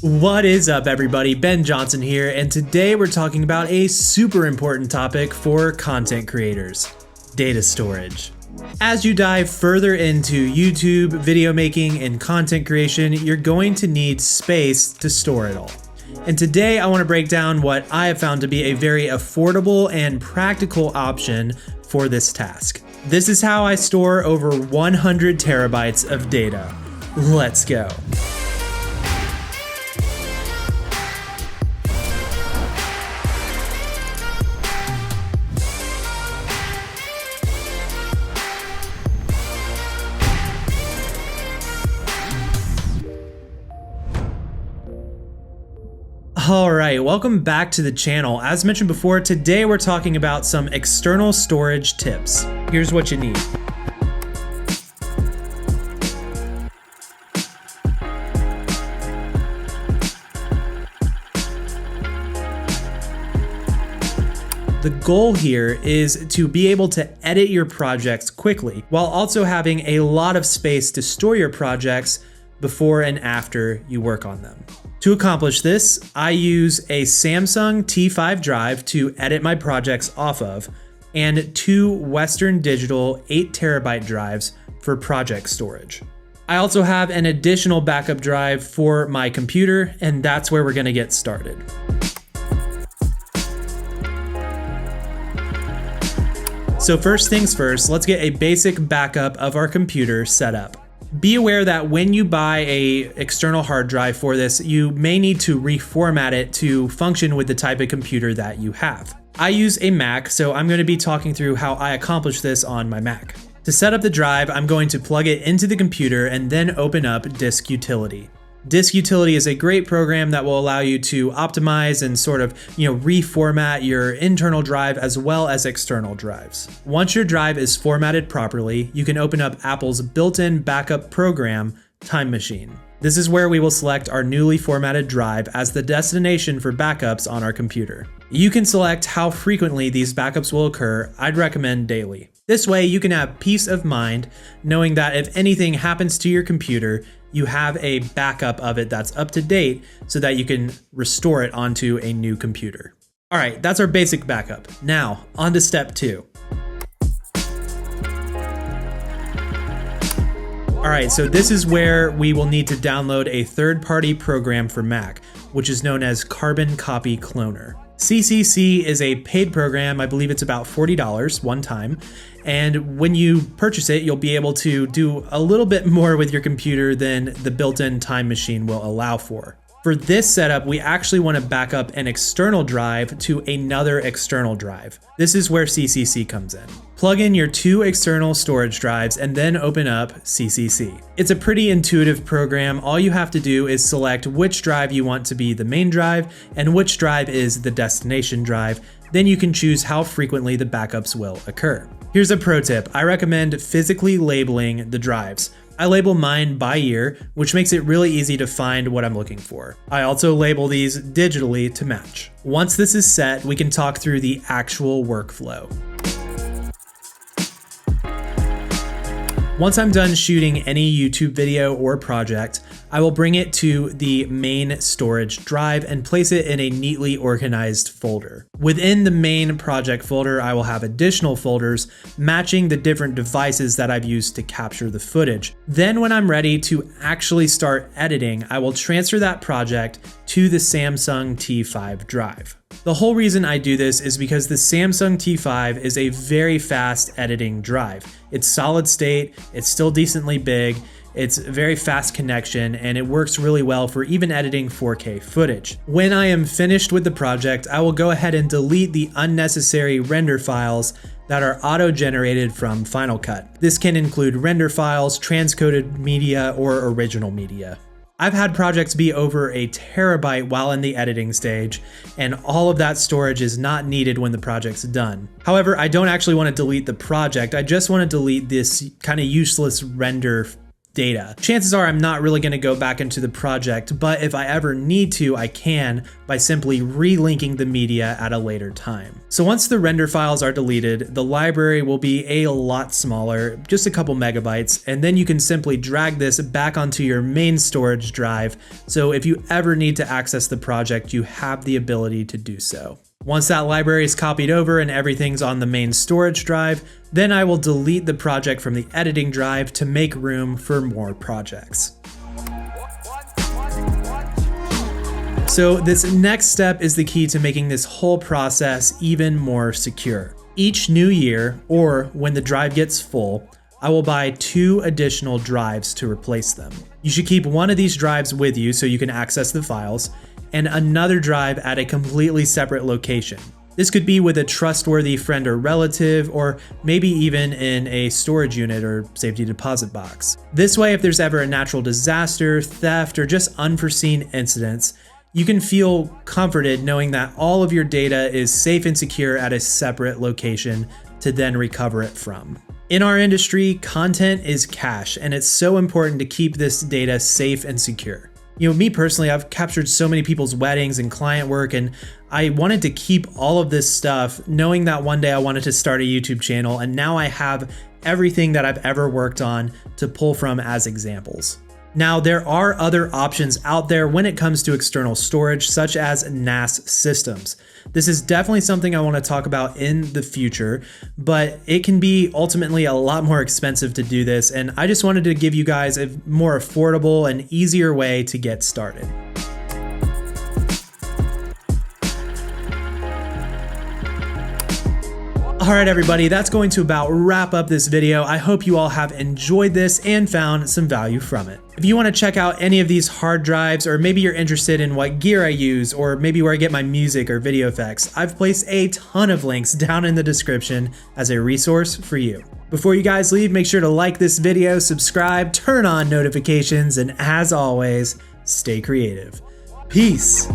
What is up, everybody? Ben Johnson here, and today we're talking about a super important topic for content creators: data storage. As you dive further into YouTube, video making, and content creation, you're going to need space to store it all. And today I want to break down what I have found to be a very affordable and practical option for this task. This is how I store over 100 terabytes of data. Let's go. Alright, welcome back to the channel. As mentioned before, today we're talking about some external storage tips. Here's what you need. The goal here is to be able to edit your projects quickly, while also having a lot of space to store your projects before and after you work on them. To accomplish this, I use a Samsung T5 drive to edit my projects off of, and two Western Digital 8 terabyte drives for project storage. I also have an additional backup drive for my computer, and that's where we're gonna get started. So first things first, let's get a basic backup of our computer set up. Be aware that when you buy an external hard drive for this, you may need to reformat it to function with the type of computer that you have. I use a Mac, so I'm going to be talking through how I accomplish this on my Mac. To set up the drive, I'm going to plug it into the computer and then open up Disk Utility. Disk Utility is a great program that will allow you to optimize and sort of, reformat your internal drive as well as external drives. Once your drive is formatted properly, you can open up Apple's built-in backup program, Time Machine. This is where we will select our newly formatted drive as the destination for backups on our computer. You can select how frequently these backups will occur. I'd recommend daily. This way you can have peace of mind knowing that if anything happens to your computer, you have a backup of it that's up to date so that you can restore it onto a new computer. All right, that's our basic backup. Now, on to step 2. All right, so this is where we will need to download a third-party program for Mac, which is known as Carbon Copy Cloner. CCC is a paid program. I believe it's about $40 one time. And when you purchase it, you'll be able to do a little bit more with your computer than the built-in Time Machine will allow for. For this setup, we actually want to back up an external drive to another external drive. This is where CCC comes in. Plug in your two external storage drives and then open up CCC. It's a pretty intuitive program. All you have to do is select which drive you want to be the main drive and which drive is the destination drive. Then you can choose how frequently the backups will occur. Here's a pro tip. I recommend physically labeling the drives. I label mine by year, which makes it really easy to find what I'm looking for. I also label these digitally to match. Once this is set, we can talk through the actual workflow. Once I'm done shooting any YouTube video or project, I will bring it to the main storage drive and place it in a neatly organized folder. Within the main project folder, I will have additional folders matching the different devices that I've used to capture the footage. Then when I'm ready to actually start editing, I will transfer that project to the Samsung T5 drive. The whole reason I do this is because the Samsung T5 is a very fast editing drive. It's solid state, it's still decently big, it's a very fast connection, and it works really well for even editing 4K footage. When I am finished with the project, I will go ahead and delete the unnecessary render files that are auto-generated from Final Cut. This can include render files, transcoded media, or original media. I've had projects be over a terabyte while in the editing stage, and all of that storage is not needed when the project's done. However, I don't actually want to delete the project, I just want to delete this kind of useless render data. Chances are I'm not really going to go back into the project, but if I ever need to, I can by simply relinking the media at a later time. So once the render files are deleted, the library will be a lot smaller, just a couple megabytes, and then you can simply drag this back onto your main storage drive. So if you ever need to access the project, you have the ability to do so. Once that library is copied over and everything's on the main storage drive, then I will delete the project from the editing drive to make room for more projects. So this next step is the key to making this whole process even more secure. Each new year, or when the drive gets full, I will buy 2 additional drives to replace them. You should keep one of these drives with you so you can access the files, and another drive at a completely separate location. This could be with a trustworthy friend or relative, or maybe even in a storage unit or safety deposit box. This way, if there's ever a natural disaster, theft, or just unforeseen incidents, you can feel comforted knowing that all of your data is safe and secure at a separate location to then recover it from. In our industry, content is cash, and it's so important to keep this data safe and secure. You know, me personally, I've captured so many people's weddings and client work, and I wanted to keep all of this stuff knowing that one day I wanted to start a YouTube channel, and now I have everything that I've ever worked on to pull from as examples. Now, there are other options out there when it comes to external storage, such as NAS systems. This is definitely something I want to talk about in the future, but it can be ultimately a lot more expensive to do this, and I just wanted to give you guys a more affordable and easier way to get started. All right, everybody, that's going to about wrap up this video. I hope you all have enjoyed this and found some value from it. If you want to check out any of these hard drives, or maybe you're interested in what gear I use, or maybe where I get my music or video effects, I've placed a ton of links down in the description as a resource for you. Before you guys leave, make sure to like this video, subscribe, turn on notifications, and as always, stay creative. Peace.